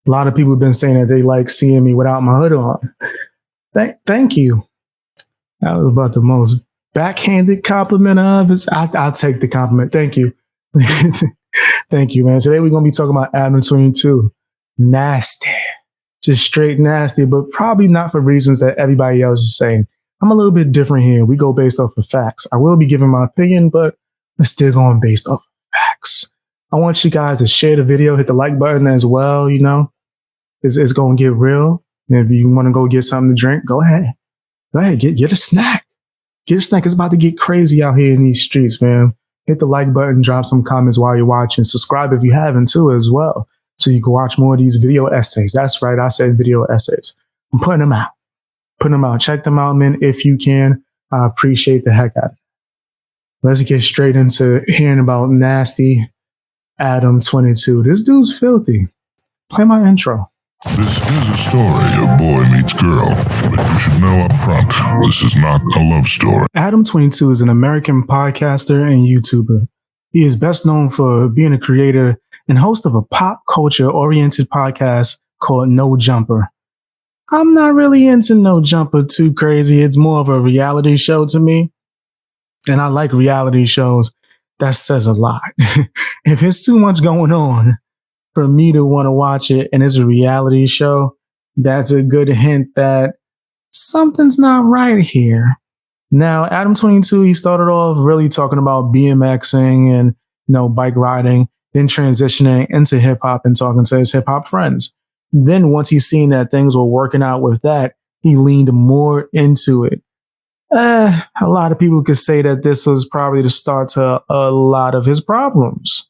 A lot of people have been saying that they like seeing me without my hood on. Thank you. That was about the most backhanded compliment of it. I'll take the compliment. Thank you. Thank you, man. Today we're going to be talking about Adam22. Nasty. Just straight nasty, but probably not for reasons that everybody else is saying. I'm a little bit different here. We go based off of facts. I will be giving my opinion, but we're still going based off of facts. I want you guys to share the video, hit the like button as well, you know. It's going to get real. And if you want to go get something to drink, go ahead. Go ahead, get a snack. Get a snack. It's about to get crazy out here in these streets, man. Hit the like button, drop some comments while you're watching. Subscribe if you haven't too as well, so you can watch more of these video essays. That's right, I said video essays. I'm putting them out. Check them out, man, if you can. I appreciate the heck out of it. Let's get straight into hearing about nasty Adam22. This dude's filthy. Play my intro. This is a story of boy meets girl, but you should know up front, this is not a love story. Adam22 is an American podcaster and YouTuber. He is best known for being a creator and host of a pop culture-oriented podcast called No Jumper. I'm not really into No Jumper too crazy. It's more of a reality show to me. And I like reality shows. That says a lot. If it's too much going on for me to want to watch it and it's a reality show, that's a good hint that something's not right here. Now, Adam22, he started off really talking about BMXing and, bike riding, then transitioning into hip hop and talking to his hip hop friends. Then once he's seen that things were working out with that, he leaned more into it. A lot of people could say that this was probably the start to a lot of his problems.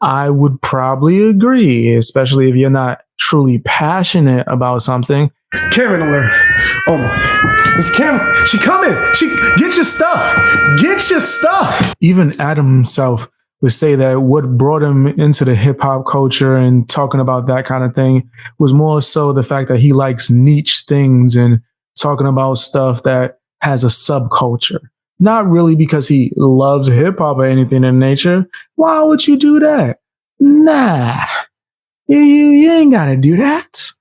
I would probably agree, especially if you're not truly passionate about something. Karen alert. Oh my. It's Karen. She coming. Get your stuff. Get your stuff. Even Adam himself would say that what brought him into the hip hop culture and talking about that kind of thing was more so the fact that he likes niche things and talking about stuff that has a subculture. Not really because he loves hip hop or anything in nature. Why would you do that? Nah, you ain't gotta do that.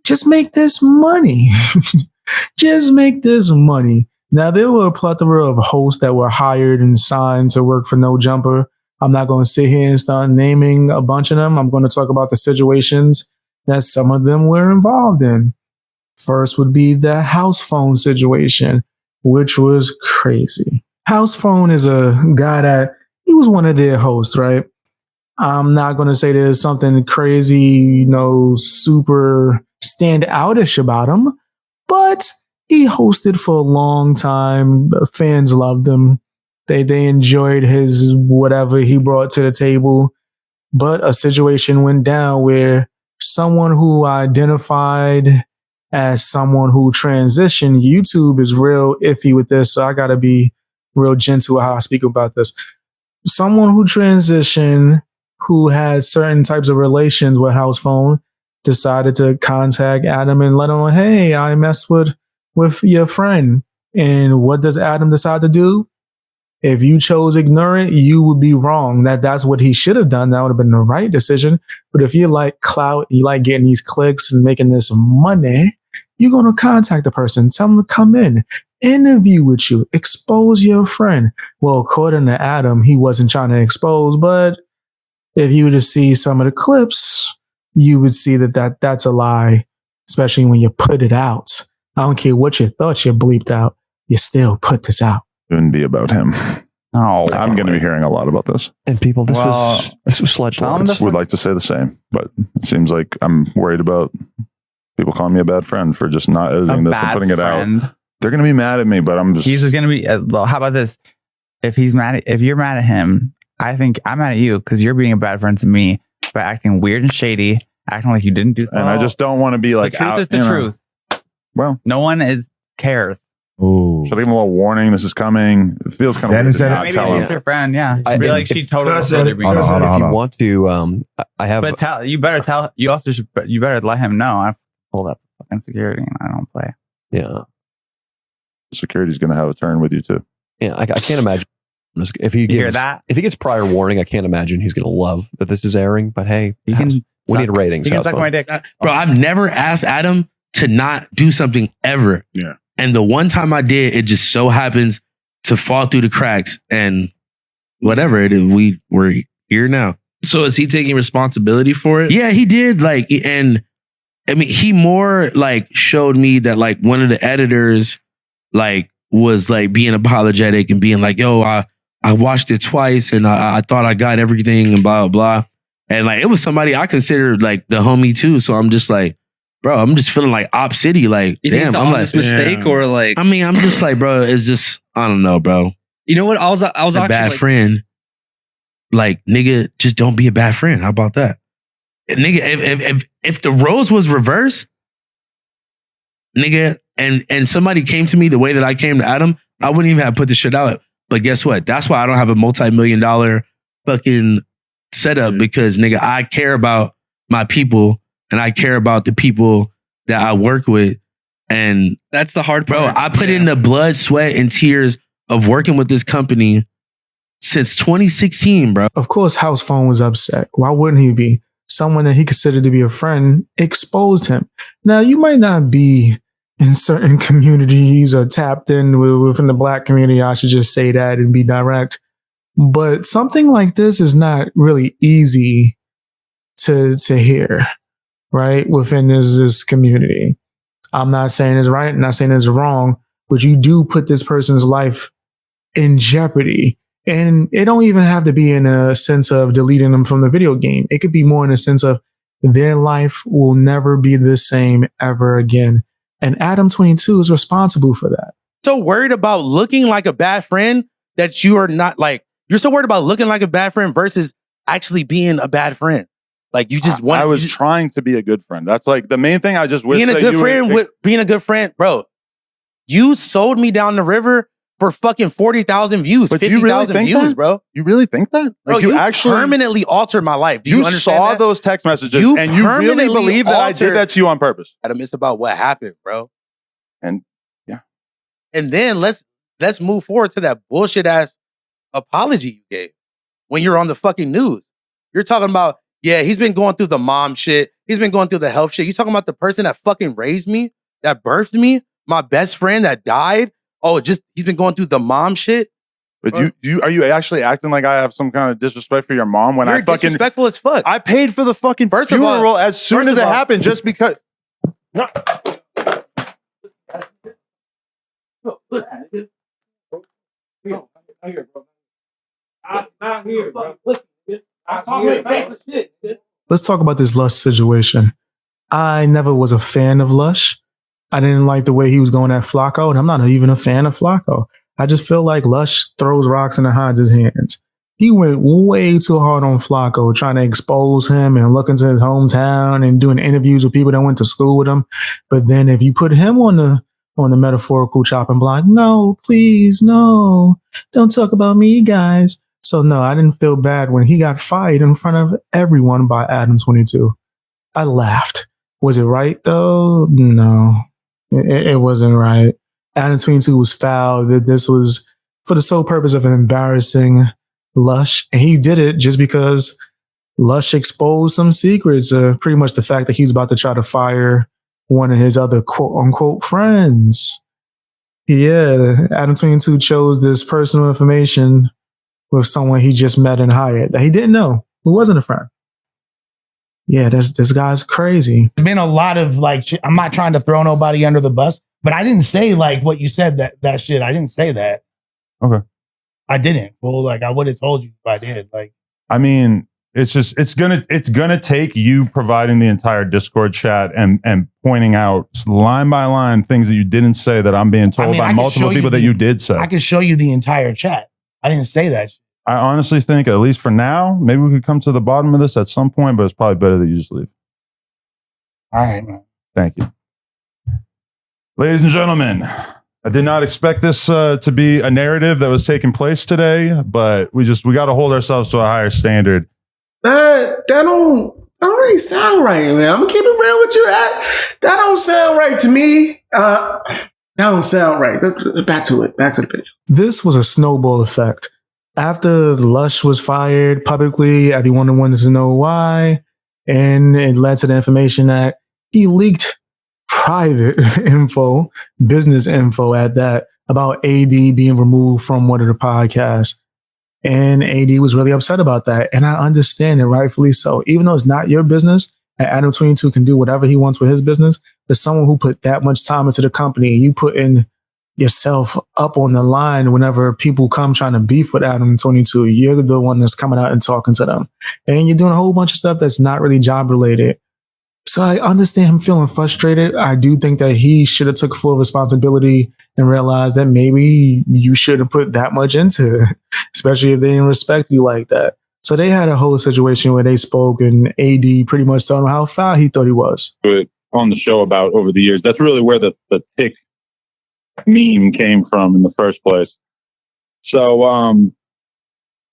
Just make this money. Just make this money. Now, there were a plethora of hosts that were hired and signed to work for No Jumper. I'm not going to sit here and start naming a bunch of them. I'm going to talk about the situations that some of them were involved in. First would be the Housephone situation, which was crazy. Housephone is a guy that he was one of their hosts, right? I'm not going to say there's something crazy, super stand outish about him, but he hosted for a long time. Fans loved him. They enjoyed his whatever he brought to the table. But a situation went down where someone who identified as someone who transitioned, YouTube is real iffy with this, so I got to be real gentle how I speak about this. Someone who transitioned, who had certain types of relations with Housephone, decided to contact Adam and let him know, hey, I messed with your friend. And what does Adam decide to do? If you chose ignore it, you would be wrong. That's what he should have done. That would have been the right decision. But if you like clout, you like getting these clicks and making this money, you're going to contact the person, tell them to come in, interview with you, expose your friend. Well, according to Adam, he wasn't trying to expose, but if you were to see some of the clips, you would see that's a lie, especially when you put it out. I don't care what you thought you bleeped out, you still put this out. Shouldn't be about him. Oh, I'm going to be hearing a lot about this. And people, this was sledgehammer. Would like to say the same, but it seems like I'm worried about people calling me a bad friend for just not editing this and putting it out. They're going to be mad at me, but I'm just. He's just going to be. Well, how about this? If you're mad at him, I think I'm mad at you because you're being a bad friend to me by acting weird and shady, acting like you didn't do something. And I just don't want to be like. The truth is the truth. Well, no one cares. Ooh. Should I give him a little warning? This is coming. It feels kind of weird to not tell him. Your friend, yeah. I feel like she totally. If you want to, I have. But you better tell. You also should. You better let him know. I've pulled up fucking security and I don't play. Yeah. Security's going to have a turn with you too. Yeah, I can't imagine if he hear that. If he gets prior warning, I can't imagine he's going to love that this is airing. But hey, he can We need ratings. You can suck my dick. Bro, I've never asked Adam to not do something ever. Yeah. And the one time I did, it just so happens to fall through the cracks. And whatever it is, we're here now. So is he taking responsibility for it? Yeah, he did. Like, and I mean, he more like showed me that like one of the editors like was like being apologetic and being like, yo, I watched it twice and I thought I got everything and blah, blah, blah. And like, it was somebody I considered like the homie too. So I'm just like, bro, I'm just feeling like Op City. Like, you think damn, it's an I'm honest like, mistake or like, I mean, I'm just like, bro, it's just, I don't know, bro. You know what? I was a actually bad like, friend. Like, nigga, just don't be a bad friend. How about that? Nigga, if the roles was reversed, nigga, and somebody came to me the way that I came to Adam, I wouldn't even have put the shit out. But guess what? That's why I don't have a multi-million-dollar fucking setup, because nigga, I care about my people and I care about the people that I work with. And that's the hard part. Bro, I put in the blood, sweat, and tears of working with this company since 2016, bro. Of course, Housephone was upset. Why wouldn't he be? Someone that he considered to be a friend exposed him. Now, you might not be in certain communities or tapped in within the Black community. I should just say that and be direct. But something like this is not really easy to hear, right? Within this community. I'm not saying it's right, not saying it's wrong, but you do put this person's life in jeopardy. And it don't even have to be in a sense of deleting them from the video game. It could be more in a sense of their life will never be the same ever again. And Adam22 is responsible for that. So worried about looking like a bad friend that you are not like, you're so worried about looking like a bad friend versus actually being a bad friend. Like you just want. I was trying to be a good friend. That's like the main thing. I just wish being a that good friend being a good friend, bro. You sold me down the river for fucking 40,000 views, 50,000 views, that? bro. You really think that? Like Bro, you actually permanently altered my life. Do you understand saw that? those text messages and you really permanently believe that I did that to you on purpose. Adam, it's about what happened, bro. And yeah. And then let's move forward to that bullshit ass apology you gave when you're on the fucking news. You're talking about, yeah, he's been going through the mom shit. He's been going through the health shit. You talking about the person that fucking raised me, that birthed me, my best friend that died. Oh, just he's been going through the mom shit. But are you actually acting like I have some kind of disrespect for your mom when You're I fucking disrespectful as fuck. I paid for the fucking funeral as soon as it happened just because. No. Let's talk about this Lush situation. I never was a fan of Lush. I didn't like the way he was going at Flacco, and I'm not even a fan of Flacco. I just feel like Lush throws rocks and hides his hands. He went way too hard on Flacco, trying to expose him and look into his hometown and doing interviews with people that went to school with him. But then if you put him on the metaphorical chopping block, no, please, no, don't talk about me, guys. So no, I didn't feel bad when he got fired in front of everyone by Adam22. I laughed. Was it right though? No. It wasn't right. Adam22 was foul. That this was for the sole purpose of embarrassing Lush. And he did it just because Lush exposed some secrets. Pretty much the fact that he's about to try to fire one of his other quote unquote friends. Yeah, Adam22 chose this personal information with someone he just met and hired that he didn't know, who wasn't a friend. Yeah, this guy's crazy. There's been a lot of like, I'm not trying to throw nobody under the bus, but I didn't say like what you said, that shit. I didn't say that. Okay. I didn't. Well, like I would have told you if I did. Like, I mean, it's gonna take you providing the entire Discord chat and pointing out line by line things that you didn't say that I'm being told by multiple people that you did say. I can show you the entire chat. I didn't say that shit. I honestly think, at least for now, maybe we could come to the bottom of this at some point, but it's probably better that you just leave. All right, man. Thank you. Ladies and gentlemen, I did not expect this to be a narrative that was taking place today, but we got to hold ourselves to a higher standard. That don't really sound right, man. I'm gonna keep it real with you. That don't sound right to me. That don't sound right. Back to it. Back to the picture. This was a snowball effect. After Lush was fired publicly, everyone wanted to know why. And it led to the information that he leaked private info, business info at that, about AD being removed from one of the podcasts. And AD was really upset about that. And I understand it, rightfully so. Even though it's not your business, and Adam22 can do whatever he wants with his business, there's someone who put that much time into the company. You put in yourself up on the line whenever people come trying to beef with Adam22. You're the one that's coming out and talking to them. And you're doing a whole bunch of stuff that's not really job related. So I understand him feeling frustrated. I do think that he should have took full responsibility and realized that maybe you shouldn't put that much into it, especially if they didn't respect you like that. So they had a whole situation where they spoke and AD pretty much told him how foul he thought he was. On the show about over the years, that's really where the tick meme came from in the first place. So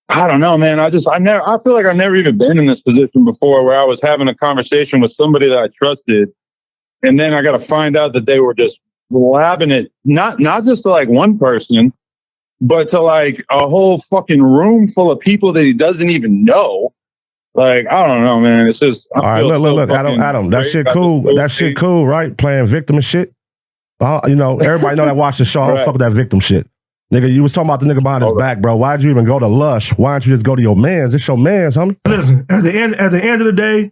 I don't know, man. I feel like I've never even been in this position before where I was having a conversation with somebody that I trusted, and then I got to find out that they were just blabbing it, not just to like one person, but to like a whole fucking room full of people that he doesn't even know. Like, I don't know, man. It's just all right. Look, Adam. That shit cool. That shit cool, right? Playing victim and shit. You know, everybody know that watch the show. I don't fuck with that victim shit. Nigga, you was talking about the nigga behind his back, bro. Why'd you even go to Lush? Why don't you just go to your mans? It's your mans, homie. Listen, at the end of the day,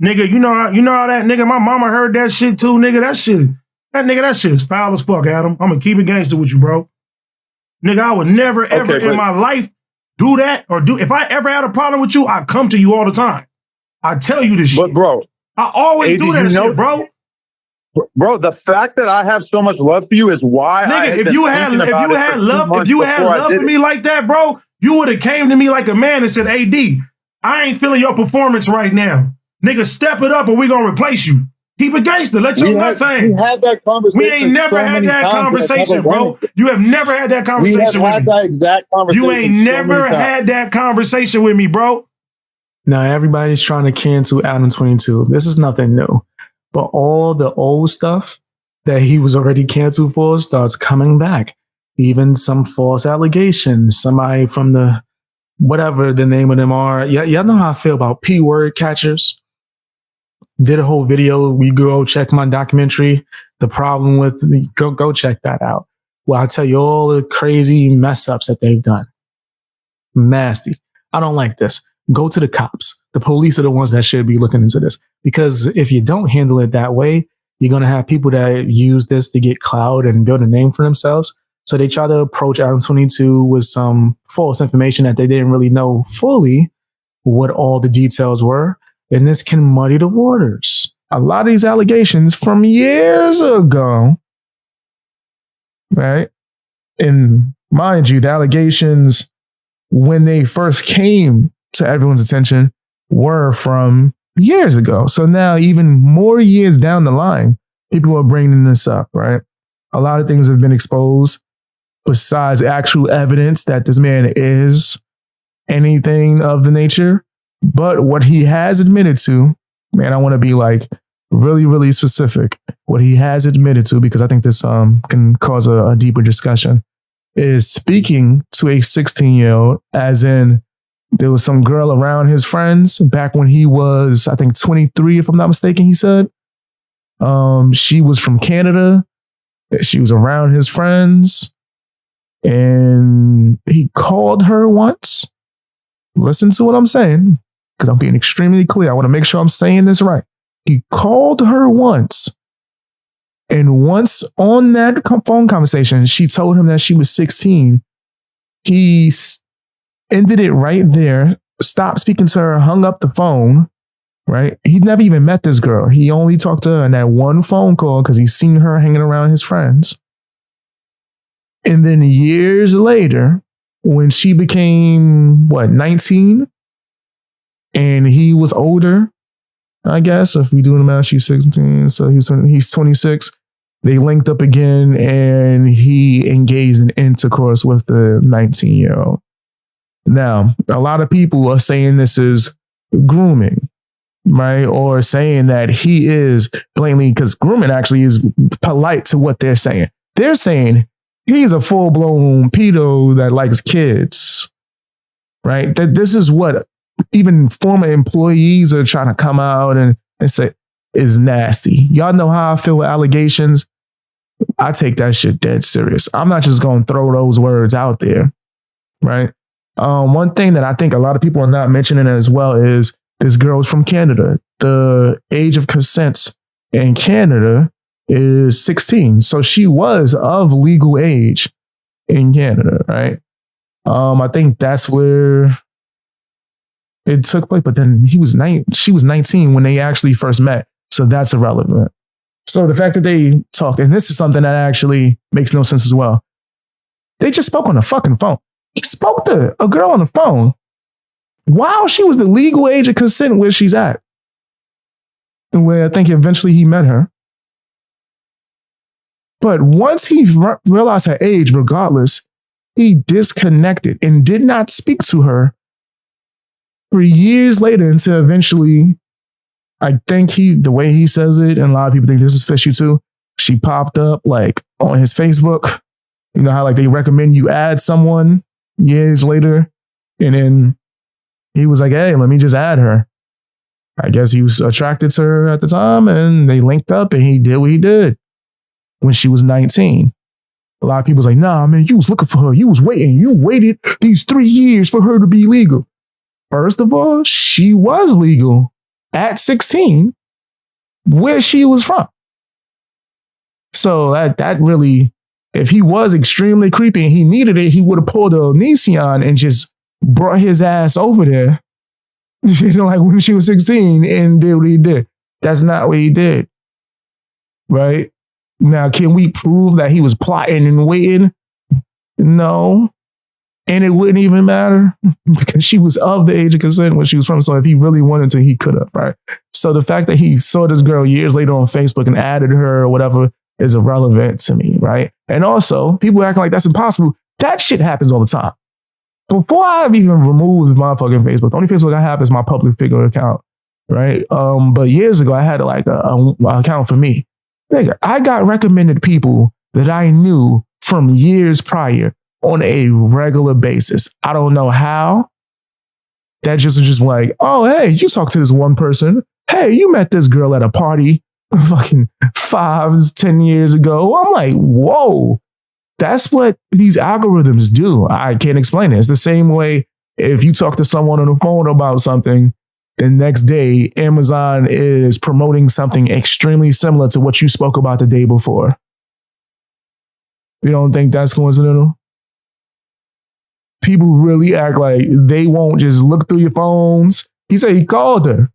nigga, you know how that nigga, my mama heard that shit too, nigga. That shit is foul as fuck, Adam. I'm gonna keep it gangster with you, bro. Nigga, I would never, ever in my life do that if I ever had a problem with you, I come to you all the time. I tell you this shit. But bro, I always do that shit, bro. Bro, the fact that I have so much love for you is why. Nigga, if you had love for me like that, bro, you would have came to me like a man and said, AD, I ain't feeling your performance right now. Nigga, step it up or we gonna replace you. Keep it gangster. Let your nuts hang. We had that conversation. We ain't never had that conversation, bro. You have never had that conversation with me. We have had that exact conversation. You ain't never had that conversation with me, bro. Now everybody's trying to cancel Adam22. This is nothing new. But all the old stuff that he was already canceled for starts coming back. Even some false allegations. Somebody from the, whatever the name of them are. Y'all know how I feel about P-word catchers. Did a whole video. We go check my documentary. The problem with, go check that out. Well, I'll tell you all the crazy mess ups that they've done. Nasty. I don't like this. Go to the cops. The police are the ones that should be looking into this. Because if you don't handle it that way, you're going to have people that use this to get clout and build a name for themselves. So they try to approach Adam22 with some false information that they didn't really know fully what all the details were. And this can muddy the waters. A lot of these allegations from years ago, right? And mind you, the allegations when they first came to everyone's attention were from years ago. So now even more years down the line, people are bringing this up, right? A lot of things have been exposed besides actual evidence that this man is anything of the nature. But what he has admitted to, man, I want to be like really, really specific. What he has admitted to, because I think this can cause a deeper discussion, is speaking to a 16-year-old, as in there was some girl around his friends back when he was, I think, 23, if I'm not mistaken, he said. She was from Canada. She was around his friends. And he called her once. Listen to what I'm saying, because I'm being extremely clear. I want to make sure I'm saying this right. He called her once. And once on that phone conversation, she told him that she was 16. He ended it right there, stopped speaking to her, hung up the phone, right? He'd never even met this girl. He only talked to her in that one phone call because he's seen her hanging around his friends. And then years later, when she became, 19? And he was older, I guess. If we do the math, she's 16, so he's 26. They linked up again, and he engaged in intercourse with the 19-year-old. Now, a lot of people are saying this is grooming, right? Or saying that he is blatantly, because grooming actually is polite to what they're saying. They're saying he's a full-blown pedo that likes kids, right? That this is what even former employees are trying to come out and say is nasty. Y'all know how I feel with allegations. I take that shit dead serious. I'm not just going to throw those words out there, right? One thing that I think a lot of people are not mentioning as well is this girl's from Canada. The age of consent in Canada is 16. So she was of legal age in Canada, right? I think that's where it took place. But then she was 19 when they actually first met. So that's irrelevant. So the fact that they talked, and this is something that actually makes no sense as well. They just spoke on the fucking phone. He spoke to a girl on the phone while she was the legal age of consent where she's at. And where I think eventually he met her. But once he realized her age, regardless, he disconnected and did not speak to her for years later until eventually, I think the way he says it, and a lot of people think this is fishy too, she popped up like on his Facebook. You know how like they recommend you add someone years later, and then he was like, hey, let me just add her. I guess he was attracted to her at the time, and they linked up, and he did what he did when she was 19. A lot of people was like, nah, man, you was looking for her. You was waiting. You waited these 3 years for her to be legal. First of all, she was legal at 16 where she was from. So that really, if he was extremely creepy and he needed it, he would have pulled a Onision and just brought his ass over there, you know, like when she was 16 and did what he did. That's not what he did. Right? Now, can we prove that he was plotting and waiting? No. And it wouldn't even matter because she was of the age of consent where she was from. So if he really wanted to, he could have, right? So the fact that he saw this girl years later on Facebook and added her or whatever is irrelevant to me, right? And also, people acting like that's impossible. That shit happens all the time. Before I've even removed my fucking Facebook, the only Facebook I have is my public figure account, right? But years ago, I had like an account for me. Nigga, I got recommended people that I knew from years prior on a regular basis. I don't know how. That just was just like, oh, hey, you talked to this one person. Hey, you met this girl at a party fucking 5-10 years ago. I'm like, whoa, that's what these algorithms do. I can't explain it. It's the same way if you talk to someone on the phone about something, the next day, Amazon is promoting something extremely similar to what you spoke about the day before. You don't think that's coincidental? People really act like they won't just look through your phones. He said he called her.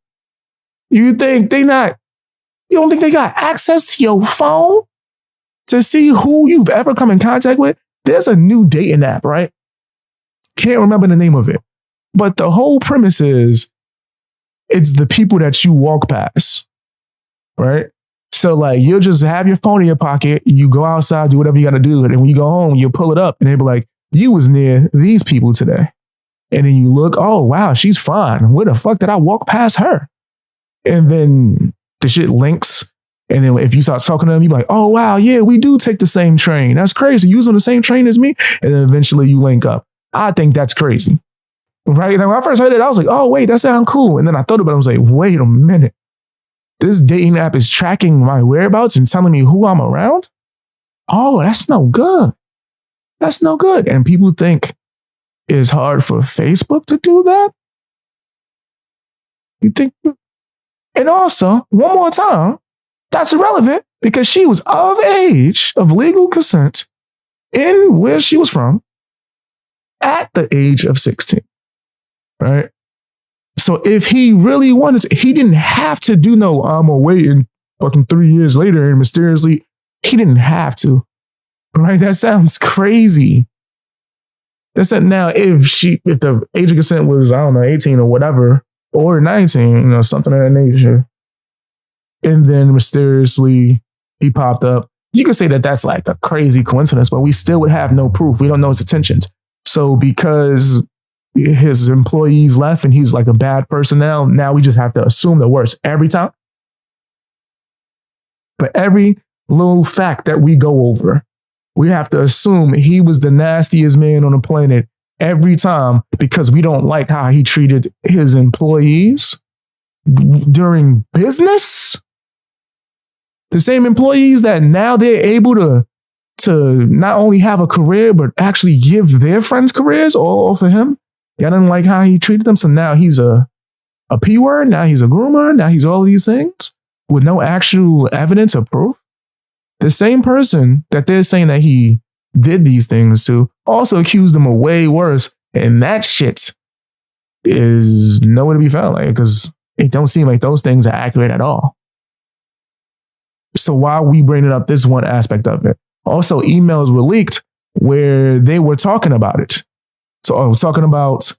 You don't think they got access to your phone to see who you've ever come in contact with? There's a new dating app, right? Can't remember the name of it. But the whole premise is it's the people that you walk past, right? So like you'll just have your phone in your pocket, you go outside, do whatever you got to do. And when you go home, you'll pull it up and they'll be like, you was near these people today. And then you look, oh, wow, she's fine. Where the fuck did I walk past her? And then the shit links. And then if you start talking to them, you're like, oh, wow, yeah, we do take the same train. That's crazy. You was on the same train as me. And then eventually you link up. I think that's crazy. Right? And when I first heard it, I was like, oh, wait, that sounds cool. And then I thought about it. I was like, wait a minute. This dating app is tracking my whereabouts and telling me who I'm around? Oh, that's no good. That's no good. And people think it's hard for Facebook to do that? You think? And also, one more time, that's irrelevant because she was of age, of legal consent, in where she was from, at the age of 16. Right? So if he really wanted to, he didn't have to do no, I'm waiting fucking 3 years later and mysteriously, he didn't have to. Right? That sounds crazy. That's it. Now, if the age of consent was, I don't know, 18 or whatever, or 19, something of that nature, and then mysteriously he popped up, you could say that that's like a crazy coincidence, but we still would have no proof. We don't know his intentions. So because his employees left and he's like a bad person now we just have to assume the worst every time. But every little fact that we go over, we have to assume he was the nastiest man on the planet every time because we don't like how he treated his employees during business. The same employees that now they're able to not only have a career, but actually give their friends careers all for him. Y'all didn't like how he treated them. So now he's a P word. Now he's a groomer. Now he's all these things with no actual evidence or proof. The same person that they're saying that he did these things to also accused them of way worse. And that shit is nowhere to be found, like, because it don't seem like those things are accurate at all. So why are we bringing up this one aspect of it? Also, emails were leaked where they were talking about it. So I was talking about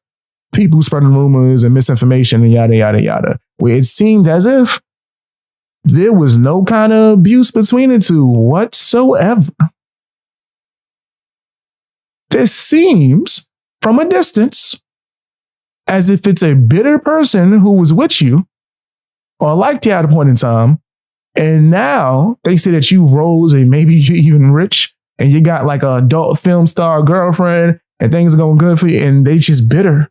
people spreading rumors and misinformation and yada, yada, yada, where it seemed as if there was no kind of abuse between the two whatsoever. This seems from a distance as if it's a bitter person who was with you or liked you at a point in time. And now they say that you rose and maybe you're even rich and you got like an adult film star girlfriend and things are going good for you. And they just bitter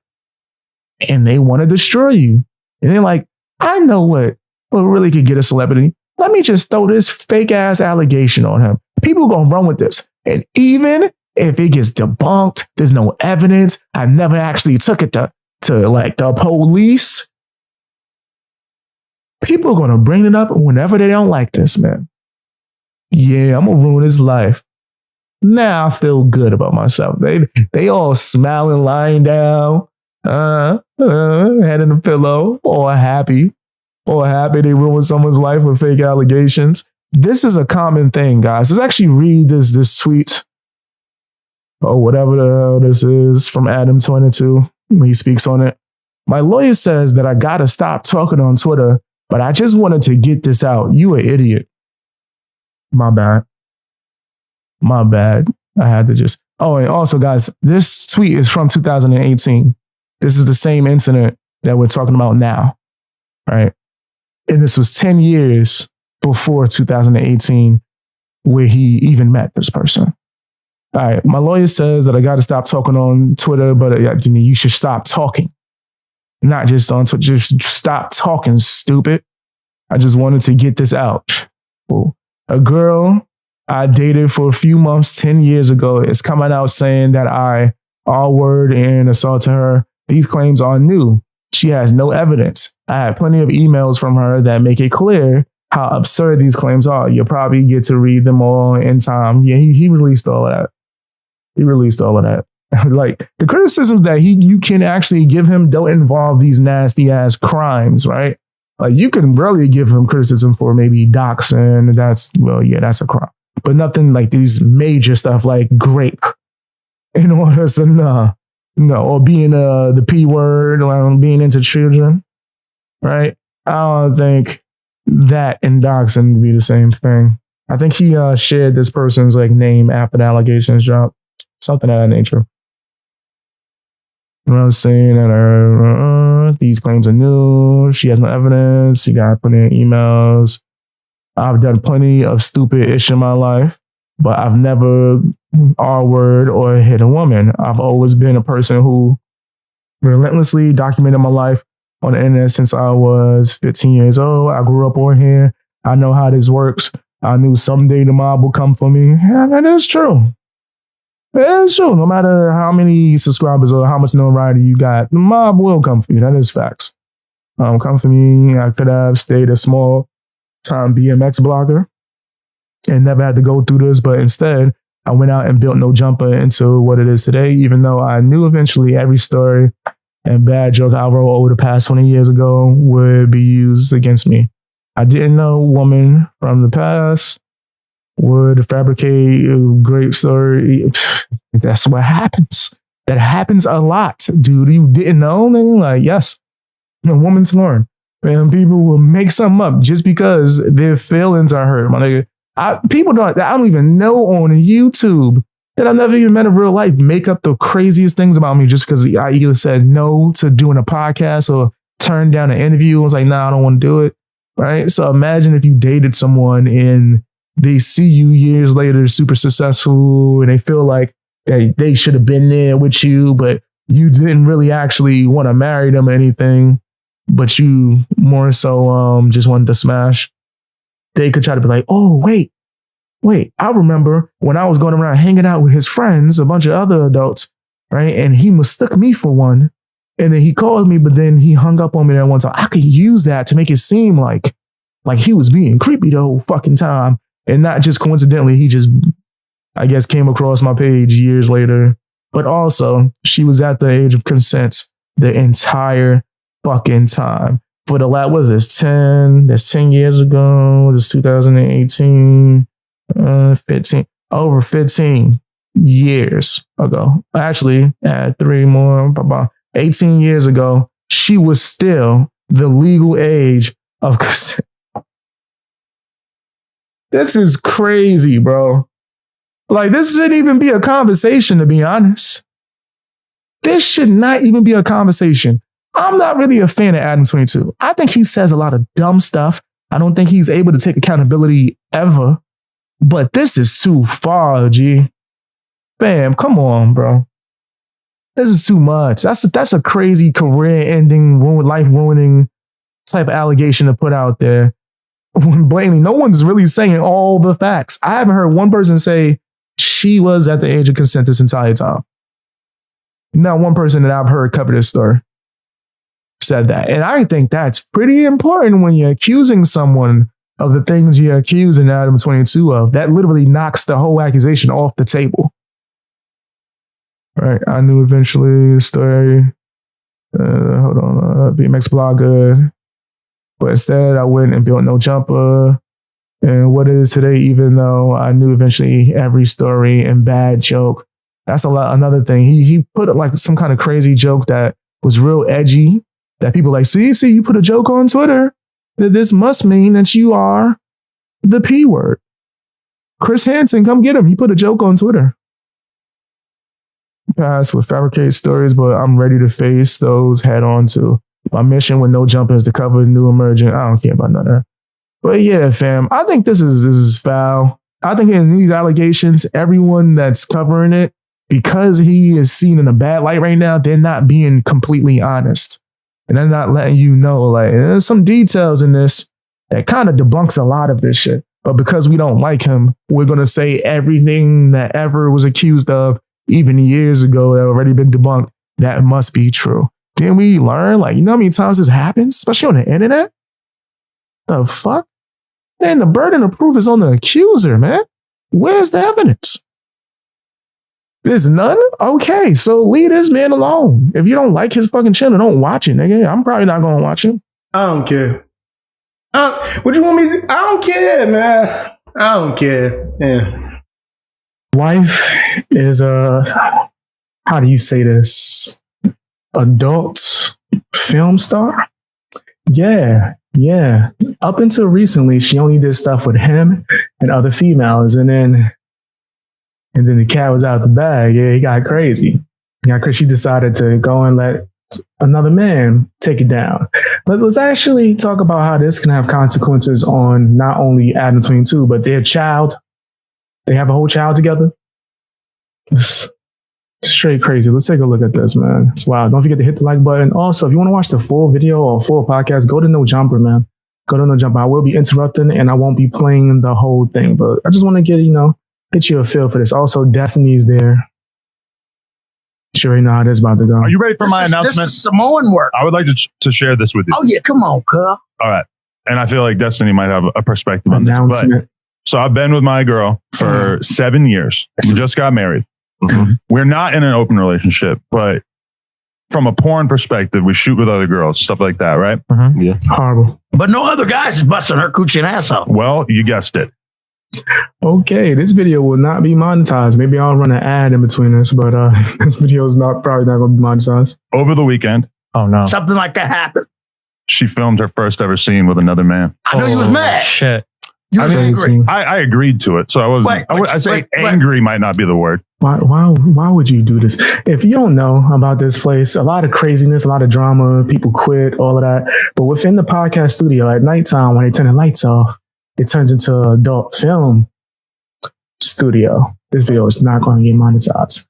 and they want to destroy you. And they're like, I know what really could get a celebrity. Let me just throw this fake ass allegation on him. People are going to run with this. And even if it gets debunked, there's no evidence. I never actually took it to like the police. People are going to bring it up whenever they don't like this, man. Yeah, I'm going to ruin his life. Now I feel good about myself. They all smiling, lying down, head in the pillow, all happy they ruined someone's life with fake allegations. This is a common thing, guys. Let's actually read this tweet or whatever the hell this is from Adam22. He speaks on it. My lawyer says that I got to stop talking on Twitter, but I just wanted to get this out. You an idiot. My bad. I had to just... Oh, and also, guys, this tweet is from 2018. This is the same incident that we're talking about now, right? And this was 10 years before 2018 where he even met this person. All right, my lawyer says that I got to stop talking on Twitter, but you should stop talking. Not just on Twitter, just stop talking, stupid. I just wanted to get this out. A girl I dated for a few months 10 years ago is coming out saying that I R-word and assaulted her. These claims are new. She has no evidence. I have plenty of emails from her that make it clear how absurd these claims are. You'll probably get to read them all in time. Yeah, he released all of that. Like the criticisms that you can actually give him don't involve these nasty ass crimes, right? Like you can really give him criticism for maybe doxing. That's a crime. But nothing like these major stuff like grape. In order to no, or being the P word, or being into children, right? I don't think that and doxing would be the same thing. I think he shared this person's like name after the allegations dropped. Something of that nature. I was saying that these claims are new. She has no evidence. She got plenty of emails. I've done plenty of stupid ish in my life, but I've never R-word or hit a woman. I've always been a person who relentlessly documented my life on the internet since I was 15 years old. I grew up on here. I know how this works. I knew someday the mob will come for me. Yeah, that is true. It is true. No matter how many subscribers or how much notoriety you got, the mob will come for you. That is facts. Come for me. I could have stayed a small time BMX blogger and never had to go through this, but instead I went out and built No Jumper into what it is today, even though I knew eventually every story and bad joke I wrote over the past 20 years ago would be used against me. I didn't know a woman from the past would fabricate a great story. That's what happens. That happens a lot, dude. You didn't know? Then like, yes, a woman's learn. And people will make something up just because their feelings are hurt. My nigga, I don't even know on YouTube that I've never even met in real life make up the craziest things about me just because I either said no to doing a podcast or turned down an interview. I was like, nah, I don't want to do it. Right. So imagine if you dated someone and they see you years later super successful and they feel like they should have been there with you, but you didn't really actually want to marry them or anything, but you more so just wanted to smash. They could try to be like, oh, wait, I remember when I was going around hanging out with his friends, a bunch of other adults, right? And he mistook me for one. And then he called me, but then he hung up on me that one time. I could use that to make it seem like he was being creepy the whole fucking time. And not just coincidentally, he just, I guess, came across my page years later. But also, she was at the age of consent the entire fucking time. For the last, what is this, 10 years ago, this 2018, 15, over 15 years ago. Actually, 3 more, about 18 years ago, she was still the legal age of consent. This is crazy, bro. Like, this shouldn't even be a conversation, to be honest. This should not even be a conversation. I'm not really a fan of Adam22. I think he says a lot of dumb stuff. I don't think he's able to take accountability ever. But this is too far, G. Bam, come on, bro. This is too much. That's a crazy career-ending, life-ruining type of allegation to put out there. When blatantly, no one's really saying all the facts. I haven't heard one person say she was at the age of consent this entire time. Not one person that I've heard cover this story said that. And I think that's pretty important when you're accusing someone of the things you're accusing Adam22 of. That literally knocks the whole accusation off the table. Right, I knew eventually the story. Hold on, BMX blogger. But instead, I went and built No Jumper. And what it is today, even though I knew eventually every story and bad joke. That's another thing. He put up like some kind of crazy joke that was real edgy. That people like, see, you put a joke on Twitter. That this must mean that you are the P word. Chris Hansen, come get him. He put a joke on Twitter. Past with fabricated stories, but I'm ready to face those head on too. My mission with No Jumper is to cover new emerging. I don't care about none of that. But yeah, fam, I think this is foul. I think in these allegations, everyone that's covering it, because he is seen in a bad light right now, they're not being completely honest. And they're not letting you know, like, there's some details in this that kind of debunks a lot of this shit. But because we don't like him, we're going to say everything that ever was accused of, even years ago, that already been debunked, that must be true. Didn't we learn, like, you know how many times this happens, especially on the internet? The fuck? Man, the burden of proof is on the accuser, man. Where's the evidence? There's none? Okay, so leave this man alone. If you don't like his fucking channel, don't watch it, nigga. I'm probably not going to watch it. I don't care. What you want me to do? I don't care, man. I don't care. Yeah. Wife is how do you say this? Adult film star? Yeah. Up until recently, she only did stuff with him and other females, and then the cat was out the bag. Yeah, he got crazy. She decided to go and let another man take it down. But let's actually talk about how this can have consequences on not only Adam22, but their child. They have a whole child together. It's straight crazy. Let's take a look at this, man. It's wild. Don't forget to hit the like button. Also, if you want to watch the full video or full podcast, go to No Jumper, man. Go to No Jumper. I will be interrupting and I won't be playing the whole thing, but I just want to get you a feel for this. Also, Destiny's there. You already know how this is about to go. Are you ready for my announcement? This is Samoan work. I would like to share this with you. Oh, yeah. Come on, cuz. All right. And I feel like Destiny might have a perspective on this. But, so I've been with my girl for 7 years. We just got married. Mm-hmm. We're not in an open relationship, but from a porn perspective, we shoot with other girls, stuff like that, right? Mm-hmm. Yeah. Horrible. But no other guys is busting her coochie and ass out. Well, you guessed it. Okay, this video will not be monetized. Maybe I'll run an ad in between us, but this video is probably not going to be monetized. Over the weekend. Oh, no. Something like that happened. She filmed her first ever scene with another man. I know you was mad. Shit. You was angry. I agreed to it, so I wasn't. I say angry might not be the word. Why would you do this? If you don't know about this place, a lot of craziness, a lot of drama, people quit, all of that. But within the podcast studio at nighttime, when they turn the lights off, it turns into an adult film studio. This video is not going to get monetized.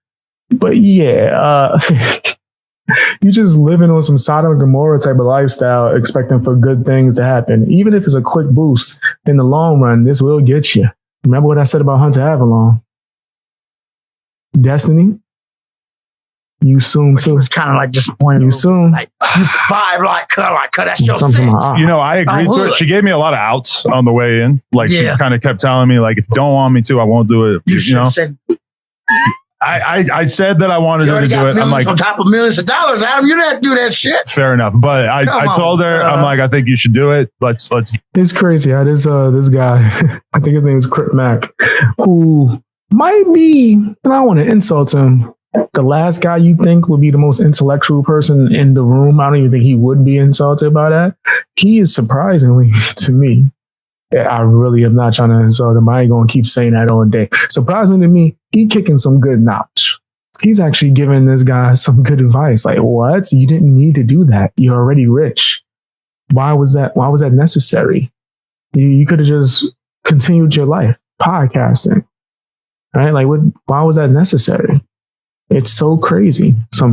But yeah, you just living on some Sodom and Gomorrah type of lifestyle, expecting for good things to happen. Even if it's a quick boost, in the long run, this will get you. Remember what I said about Hunter Avalon? Destiny? You soon too. It's kind of like disappointing. You soon. Like, you vibe like her. That's your Something thing. like, You know, I agreed to it. She gave me a lot of outs on the way in. Like Yeah. she kind of kept telling me, like, if you don't want me to, I won't do it. You You should know, have said, I said that I wanted you her to already do got it. I'm millions like, on top of millions of dollars, Adam. You didn't do that shit. fair enough. But I Come told her, on, I'm like, I think you should do it. Let's. It's crazy how this guy, I think his name is Crip Mac, who might be, and I don't want to insult him, the last guy you think would be the most intellectual person in the room. I don't even think he would be insulted by that. He is surprisingly, to me, I really am not trying to insult him. I ain't going to keep saying that all day. Surprisingly to me, he kicking some good knowledge. He's actually giving this guy some good advice. Like, what? You didn't need to do that. You're already rich. Why was that necessary? You could have just continued your life podcasting, right? Like, why was that necessary? It's so crazy. How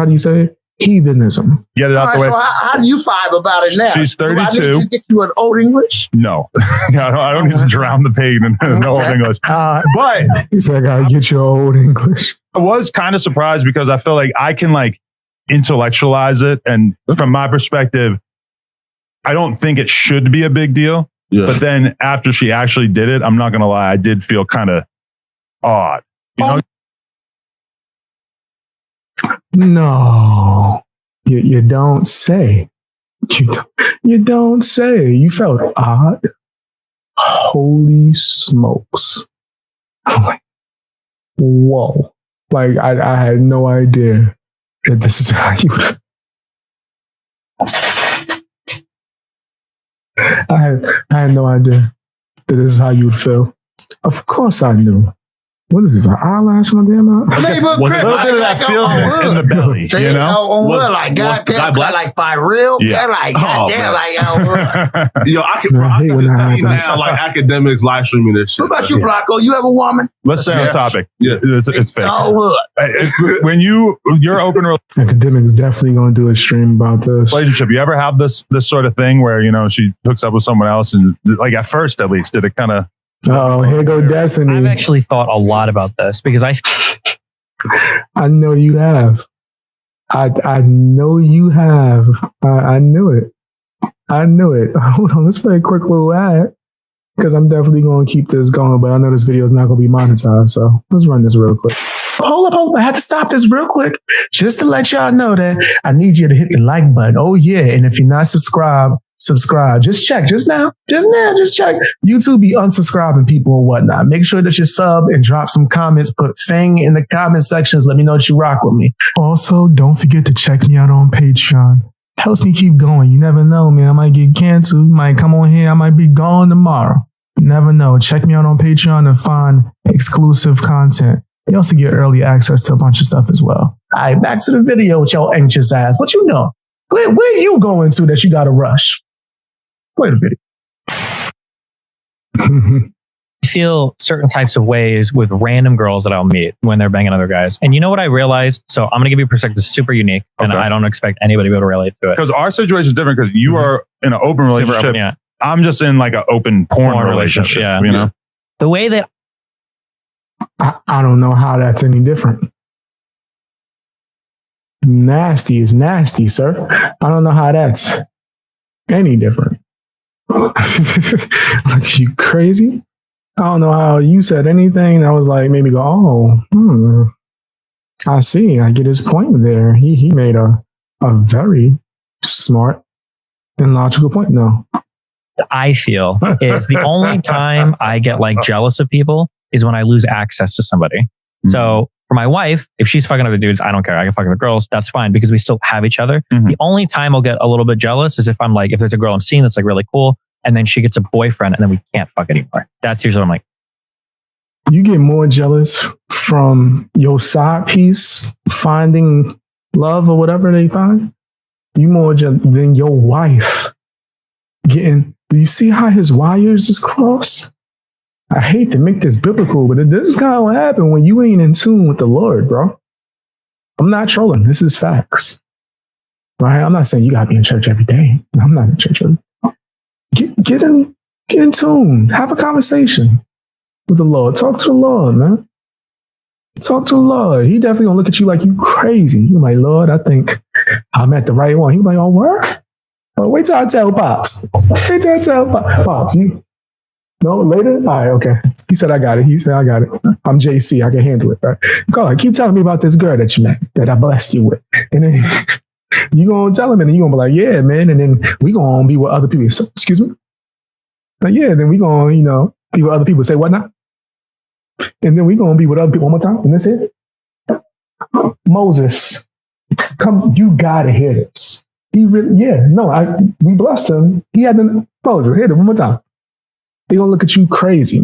do you say it? Heathenism. Get it out the way. So how do you vibe about it now? She's Do I need 32. to get you an old English? No, I don't need to drown the pain in no old English. But he's like, I gotta get your old English. I was kind of surprised because I feel like I can like intellectualize it, and from my perspective, I don't think it should be a big deal. Yeah. But then after she actually did it, I'm not gonna lie, I did feel kind of odd. You know? No, you don't say. You don't say. You felt odd. Holy smokes. I'm like, whoa. Like, I had no idea that this is how you would. I had no idea that this is how you would feel. Of course I knew. What is this, an eyelash on my damn eye? Maybe a little bit of that feeling in the belly, See, you know? on wood, like goddamn, like by real, Yeah. like Oh, goddamn, man. like Yo, I can just see now like academics live streaming this shit. What about you, Flacco? You have a woman? Let's stay on topic. Yeah, it's fake. Oh, what? When you're open Academics definitely gonna do a stream about this. relationship, you ever have this sort of thing where, you know, she hooks up with someone else and like at first at least, did it kind of Oh, here go Destiny. I've actually thought a lot about this because I know you have. I know you have. I knew it. I knew it. Hold on, let's play a quick little ad because I'm definitely going to keep this going, but I know this video is not going to be monetized, so let's run this real quick. Hold up. I had to stop this real quick just to let y'all know that I need you to hit the like button. Oh, yeah. And if you're not subscribed, subscribe. Just check. Just now. Just check. YouTube be unsubscribing people and whatnot. Make sure that you sub and drop some comments. Put Fang in the comment sections. Let me know that you rock with me. Also, don't forget to check me out on Patreon. Helps me keep going. You never know, man. I might get canceled. You might come on here. I might be gone tomorrow. You never know. Check me out on Patreon and find exclusive content. You also get early access to a bunch of stuff as well. All right, back to the video with your anxious ass. What you know? Where you going to that you got to rush? Play the video. I feel certain types of ways with random girls that I'll meet when they're banging other guys. And you know what I realized? So I'm going to give you a perspective super unique, and I don't expect anybody to be able to relate to it. because our situation is different because you are in an open Super relationship. open, yeah. I'm just in like an open porn relationship. Yeah. You know? The way that I don't know how that's any different. Nasty is nasty, sir. I don't know how that's any different. Like, you crazy? I don't know how you said anything that was like, made me go, I see. I get his point there. He made a very smart and logical point. No. I feel is the only time I get like jealous of people is when I lose access to somebody. Mm-hmm. So for my wife, if she's fucking other dudes, I don't care. I can fuck other girls. That's fine because we still have each other. Mm-hmm. The only time I'll get a little bit jealous is if I'm like, if there's a girl I'm seeing that's like really cool and then she gets a boyfriend and then we can't fuck anymore. That's usually what I'm like. You get more jealous from your side piece finding love or whatever they find. You more than your wife getting. Do you see how his wires is crossed? I hate to make this biblical, but this is kind of what happened when you ain't in tune with the Lord, bro. I'm not trolling. This is facts. Right? I'm not saying you gotta be in church every day. I'm not in church every day. Get in tune. Have a conversation with the Lord. Talk to the Lord, man. Talk to the Lord. He definitely gonna look at you like you crazy. You're like, Lord, I think I met the right one. He's like, oh, what? Well, wait till I tell Pops. Wait till I tell Pops. You no later? All right, okay. He said I got it. He said I got it. I'm JC. I can handle it. Right? Go on. Keep telling me about this girl that you met, that I blessed you with, and then you gonna tell him, and then you gonna be like, yeah, man, and then we gonna be with other people. So, excuse me. Like, yeah, then we gonna, be with other people. Say what now? And then we gonna be with other people one more time, and that's it. Moses, come, you gotta hear this. He really, we blessed him. He had the Moses, hit it one more time. They gonna look at you crazy.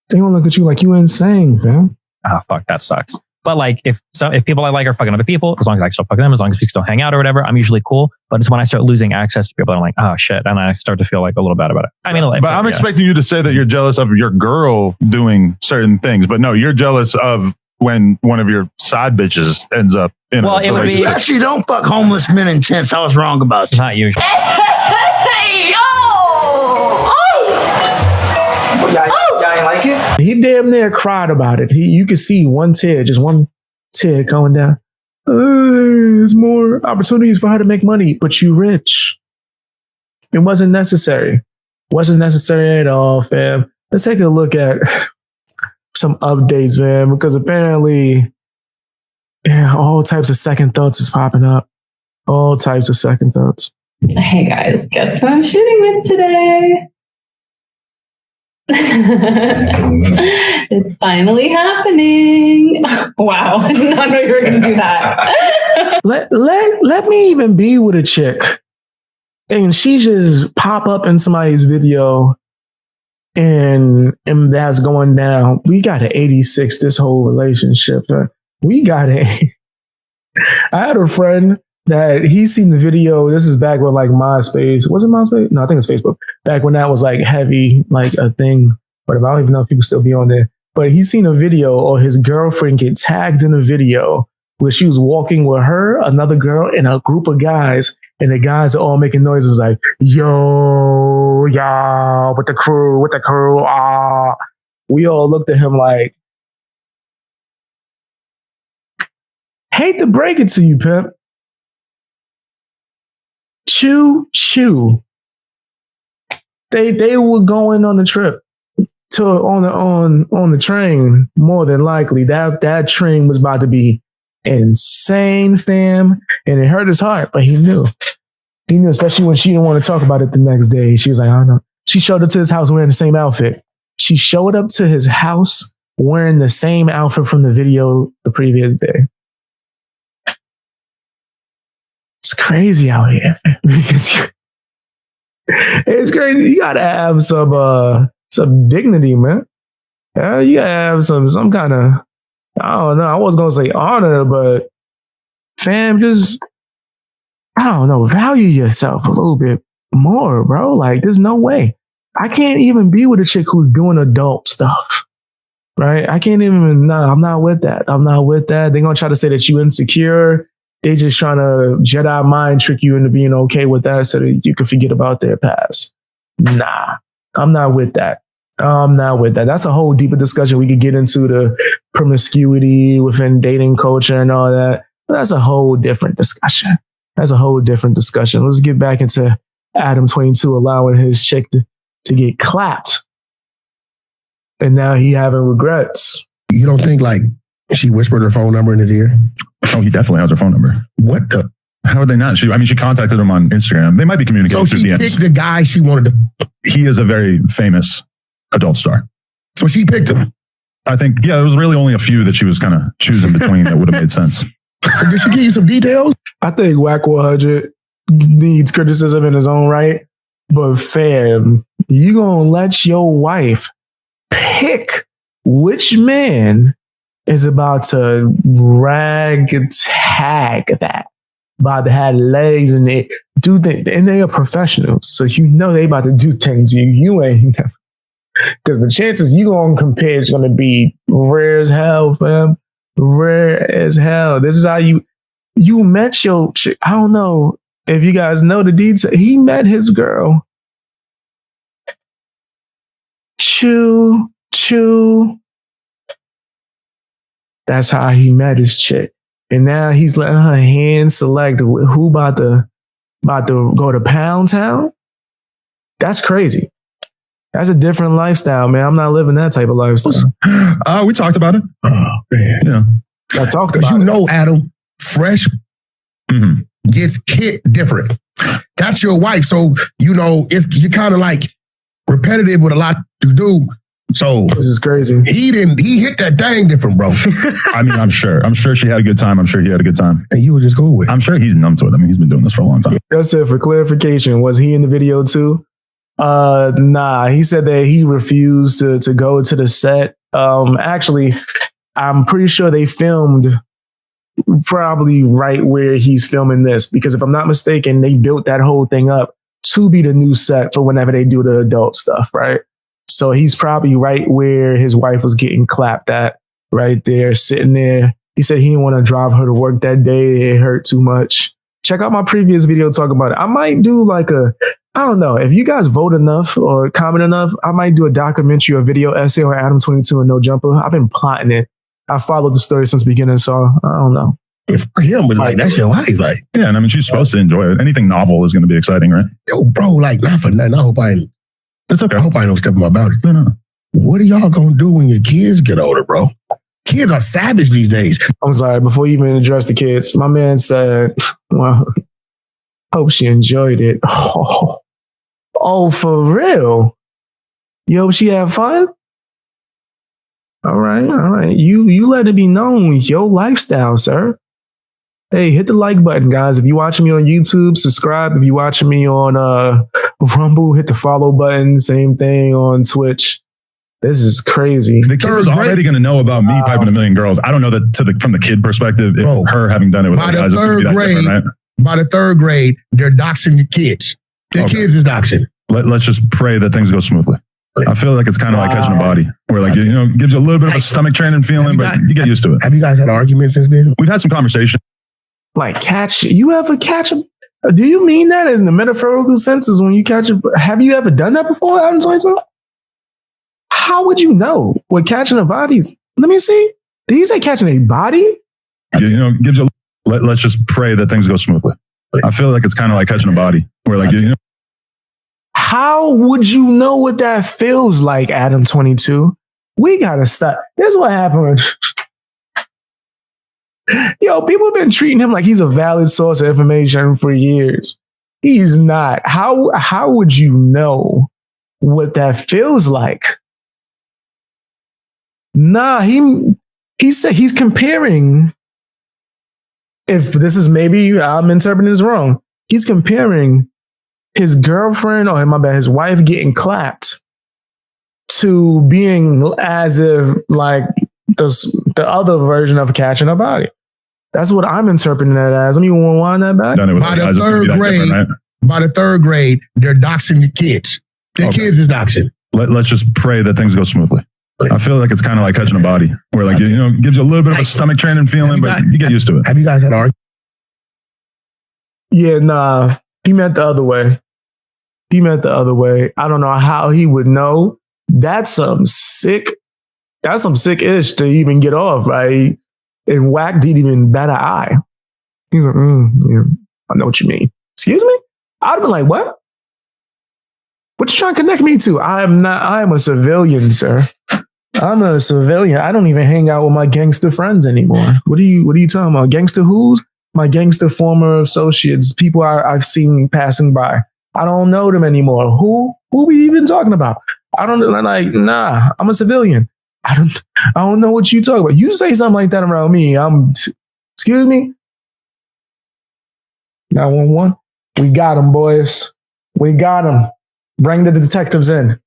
They gonna look at you like you insane, fam. Ah, fuck, that sucks. But like, if people I like are fucking other people, as long as I still fuck them, as long as we still hang out or whatever, I'm usually cool. But it's when I start losing access to people, I'm like, oh shit, and I start to feel like a little bad about it. I mean, but I'm expecting you to say that you're jealous of your girl doing certain things, but no, you're jealous of when one of your side bitches ends up in. Well, it would be. You actually don't fuck homeless men in tents. I was wrong about you. Not usually. Hey, y'all ain't like it? He damn near cried about it. You could see just one tear going down. There's more opportunities for her to make money, but you rich. It wasn't necessary. Wasn't necessary at all, fam. Let's take a look at some updates, man, because apparently, all types of second thoughts is popping up. All types of second thoughts. Hey guys, guess who I'm shooting with today? It's finally happening. Wow, I did not know you were going to do that. let me even be with a chick, and she just pop up in somebody's video, and that's going down. We got to 86 this whole relationship. We got it. I had a friend that he seen the video. This is back when like MySpace. Was it MySpace? No, I think it's Facebook. Back when that was like heavy, like a thing. But I don't even know if people still be on there. But he seen a video or his girlfriend get tagged in a video where she was walking with her, another girl, and a group of guys. And the guys are all making noises like, yo, with the crew, ah. We all looked at him like, hate to break it to you, pimp. Choo. They were going on the trip on the train. More than likely, that train was about to be insane, fam, and it hurt his heart. But he knew, especially when she didn't want to talk about it the next day. She was like, I don't know. She showed up to his house wearing the same outfit. She showed up to his house wearing the same outfit from the video the previous day. It's crazy out here. It's crazy. You gotta have some dignity, man. Yeah, you gotta have some kind of, I don't know. I was gonna say honor, but fam, just, I don't know, value yourself a little bit more, bro. Like, there's no way. I can't even be with a chick who's doing adult stuff. Right? I can't even, no, I'm not with that. They're gonna try to say that you insecure. They just trying to Jedi mind trick you into being okay with that so that you can forget about their past. Nah, I'm not with that. That's a whole deeper discussion we could get into, the promiscuity within dating culture and all that. But that's a whole different discussion. Let's get back into Adam22 allowing his chick to get clapped. And now he having regrets. You don't think like she whispered her phone number in his ear? Oh, he definitely has her phone number. What the? How would they not? She contacted him on Instagram. They might be communicating so through DMs. So she picked the guy she wanted to. He is a very famous adult star. So she picked him. I think, yeah, there was really only a few that she was kind of choosing between that would have made sense. Did she give you some details? I think Whack 100 needs criticism in his own right. But fam, you gonna let your wife pick which man is about to tag that, about to have legs and they do things, and they are professionals, so you know they about to do things you ain't never. Because the chances you gonna compare is gonna be rare as hell, fam. Rare as hell. This is how you met your chick. I don't know if you guys know the detail. He met his girl. Chew. That's how he met his chick. And now he's letting her hand select who about to go to Pound Town. That's crazy. That's a different lifestyle, man. I'm not living that type of lifestyle. We talked about it. Oh, man. Yeah. I talked Because about you it. know, Adam, fresh gets hit different. That's your wife. So, you know, you're kind of like repetitive with a lot to do. So this is crazy. He hit that thing different, bro. I mean, I'm sure she had a good time. I'm sure he had a good time. And you were just cool with it. I'm sure he's numb to it. I mean, he's been doing this for a long time. That's it. For clarification, was he in the video too? Nah, he said that he refused to go to the set. Actually, I'm pretty sure they filmed probably right where he's filming this, because if I'm not mistaken, they built that whole thing up to be the new set for whenever they do the adult stuff, right? So he's probably right where his wife was getting clapped at, right there, sitting there. He said he didn't want to drive her to work that day. It hurt too much. Check out my previous video talking about it. I might do like I don't know, if you guys vote enough or comment enough, I might do a documentary or video essay on Adam22 and No Jumper. I've been plotting it. I followed the story since the beginning, so I don't know. If for him, but like, that's your wife, like. Yeah, and I mean, she's supposed to enjoy it. Anything novel is going to be exciting, right? Yo, bro, like, not for nothing. It's okay. I hope I don't step in my boundary. No. What are y'all going to do when your kids get older, bro? Kids are savage these days. I'm sorry, before you even address the kids, my man said, well, hope she enjoyed it. Oh, for real? You hope she had fun? All right. You let it be known, your lifestyle, sir. Hey, hit the like button, guys. If you're watching me on YouTube, subscribe. If you're watching me on Rumble, hit the follow button. Same thing on Twitch. This is crazy. The kid is already going to know about me piping a million girls. I don't know that from the kid perspective, if her having done it with other guys, it's gonna be that different, right? By the third grade, they're doxing your kids. Their kids is doxing. Let's just pray that things go smoothly. I feel like it's kind of like catching a body, where like, you know, gives you a little bit of a stomach churning feeling, but you get used to it. Have you guys had arguments since then? We've had some conversation. Like you ever catch a? Do you mean that in the metaphorical senses when you catch a? Have you ever done that before, Adam22? How would you know what catching a body is? Let me see. Did he say catching a body? You know, gives you. Let's just pray that things go smoothly. I feel like it's kind of like catching a body, where like, you know. How would you know what that feels like, Adam22? We gotta stop. Here's what happened. Yo, people have been treating him like he's a valid source of information for years. He's not. How would you know what that feels like? Nah, he said he's comparing. If this is, maybe I'm interpreting this wrong, he's comparing his girlfriend, or my bad, his wife getting clapped to being as if like the other version of catching a body. That's what I'm interpreting that as. Let me rewind that back. By the third grade, they're doxing your kids. Their kids is doxing. Let's just pray that things go smoothly. I feel like it's kind of like catching a body, where like, you know, gives you a little bit of a stomach churning feeling, but you get used to it. Have you guys had arguments? Yeah, nah. He meant the other way. I don't know how he would know. That's some sick ish to even get off, right? And Wack didn't even bat an eye. He's like, yeah, I know what you mean. Excuse me? I'd have been like, what? What you trying to connect me to? I am a civilian, sir. I'm a civilian. I don't even hang out with my gangster friends anymore. What are you talking about? Gangster who's? My gangster former associates, people I've seen passing by. I don't know them anymore. Who we even talking about? I don't know. Like, nah, I'm a civilian. I don't know what you talking about. You say something like that around me, excuse me? 911. We got him, boys. We got him. Bring the detectives in.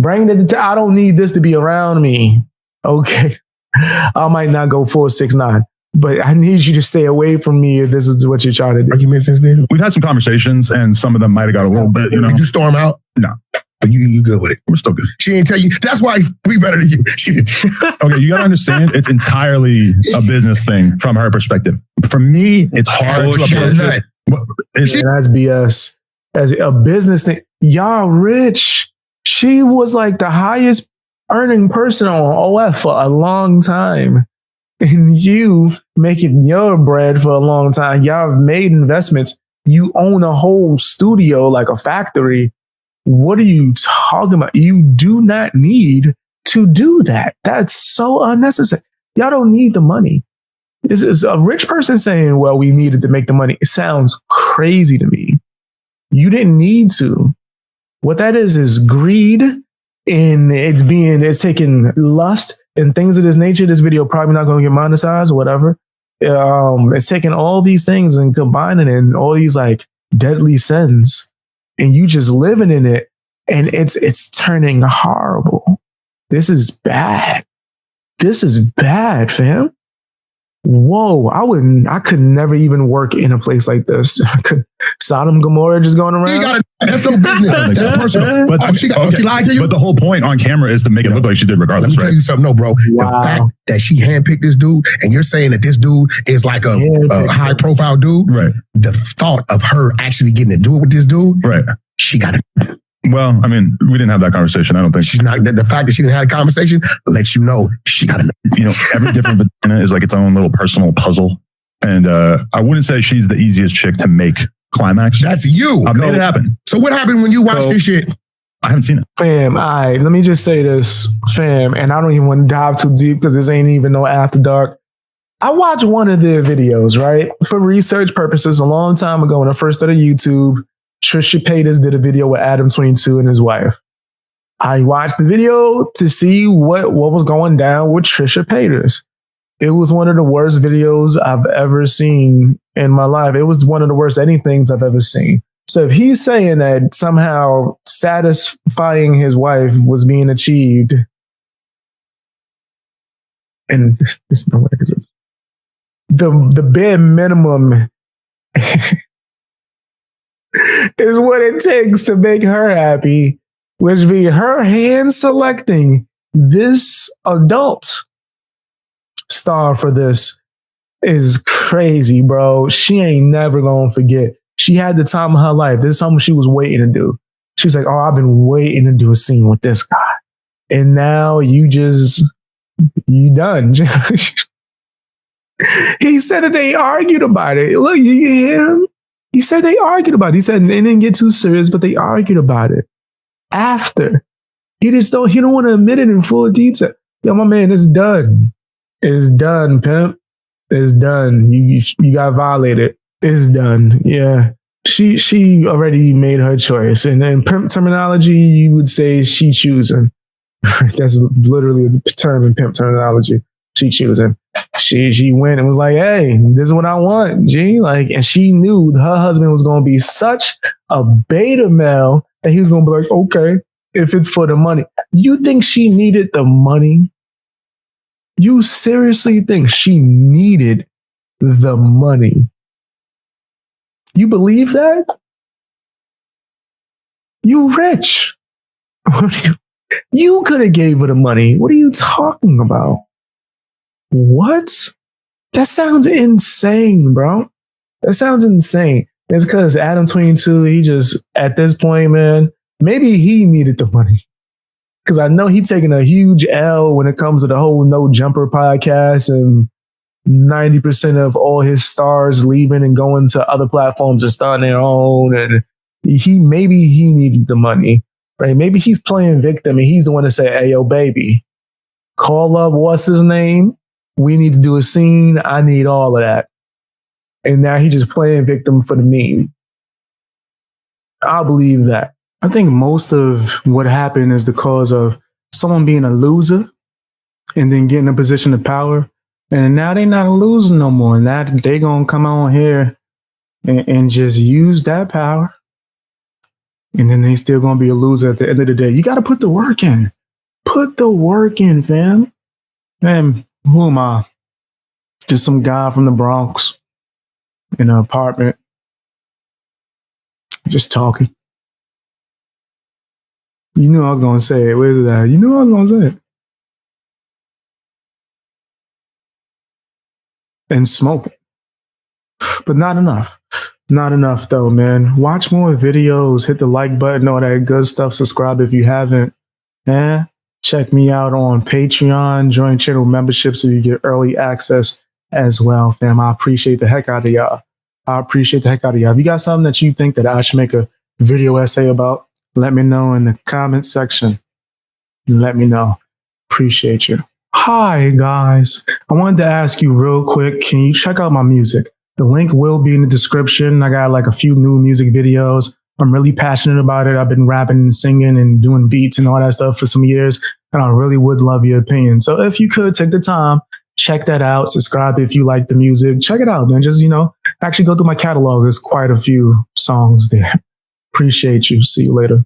I don't need this to be around me. Okay. I might not go 469. But I need you to stay away from me if this is what you're trying to do. Arguments since then? We've had some conversations, and some of them might have got a little bit, you know. Did you storm out? No. But you good with it. We're still good. She ain't tell you. That's why we better than you. Okay, you got to understand, it's entirely a business thing from her perspective. For me, it's hard to approach it. That's BS. As a business thing, y'all rich. She was like the highest earning person on OF for a long time. And you making your bread for a long time. Y'all have made investments. You own a whole studio like a factory. What are you talking about? You do not need to do that. That's so unnecessary. Y'all don't need the money. This is a rich person saying, well, we needed to make the money. It sounds crazy to me. You didn't need to. What that is greed, and it's taking lust and things of this nature. This video probably not going to get monetized or whatever. It's taking all these things and combining it in all these like deadly sins, and you just living in it, and it's turning horrible. This is bad. This is bad, fam. Whoa, I could never even work in a place like this. Sodom Gomorrah just going around. That's no business. That's personal. But she lied to you. But the whole point on camera is to make it look like she did regardless, Let me tell you something, no, bro. Wow. The fact that she handpicked this dude, and you're saying that this dude is like a high profile dude, right? The thought of her actually getting to do it with this dude, right? She got it. Well, I mean, we didn't have that conversation. I don't think she's not. The fact that she didn't have a conversation lets you know she got it. You know, every different vagina is like its own little personal puzzle, and I wouldn't say she's the easiest chick to make climax. That's you. I've made it happen. So what happened when you watched this shit? I haven't seen it. Fam, all right, let me just say this, fam, and I don't even want to dive too deep because this ain't even no after dark. I watched one of their videos, right, for research purposes a long time ago when I first started YouTube. Trisha Paytas did a video with Adam22 and his wife. I watched the video to see what was going down with Trisha Paytas. It was one of the worst videos I've ever seen in my life. It was one of the worst anythings I've ever seen. So if he's saying that somehow satisfying his wife was being achieved, and it's no way because the bare minimum is what it takes to make her happy, which be her hand selecting this adult star for this is crazy, bro. She ain't never gonna forget. She had the time of her life. This is something she was waiting to do. She's like, oh, I've been waiting to do a scene with this guy. And now you done. He said that they argued about it. Look, you hear him? He said they argued about it. He said they didn't get too serious, but they argued about it after. He don't want to admit it in full detail. Yo, my man, it's done. It's done, pimp. It's done. You got violated. It's done. Yeah. She already made her choice. And in pimp terminology, you would say she choosing. That's literally the term in pimp terminology. She choosing. She went and was like, hey, this is what I want, G. Like, and she knew her husband was going to be such a beta male that he was going to be like, okay, if it's for the money. You think she needed the money? You seriously think she needed the money? You believe that? You rich. You could have gave her the money. What are you talking about? What? That sounds insane, bro. That sounds insane. It's because Adam22, he just, at this point, man, maybe he needed the money. Because I know he's taking a huge L when it comes to the whole No Jumper podcast, and 90% of all his stars leaving and going to other platforms and starting their own. And maybe he needed the money, right? Maybe he's playing victim and he's the one to say, hey, yo, baby, call up, what's his name? We need to do a scene. I need all of that. And now he's just playing victim for the meme. I believe that. I think most of what happened is the cause of someone being a loser and then getting a position of power. And now they're not a loser no more. Now they're going to come on here and just use that power. And then they still going to be a loser at the end of the day. You got to put the work in. Put the work in, fam. Man, who am I? Just some guy from the Bronx in an apartment. Just talking. You knew I was going to say it. Where's that? You knew I was going to say it. And smoking. But not enough. Not enough, though, man. Watch more videos. Hit the like button, all that good stuff. Subscribe if you haven't. And check me out on Patreon. Join channel membership so you get early access as well, fam. I appreciate the heck out of y'all. If you got something that you think that I should make a video essay about, let me know in the comment section. Let me know. Appreciate you. Hi, guys. I wanted to ask you real quick, can you check out my music? The link will be in the description. I got like a few new music videos. I'm really passionate about it. I've been rapping and singing and doing beats and all that stuff for some years, and I really would love your opinion. So if you could take the time, check that out. Subscribe if you like the music. Check it out, man. Just, actually go through my catalog. There's quite a few songs there. Appreciate you. See you later.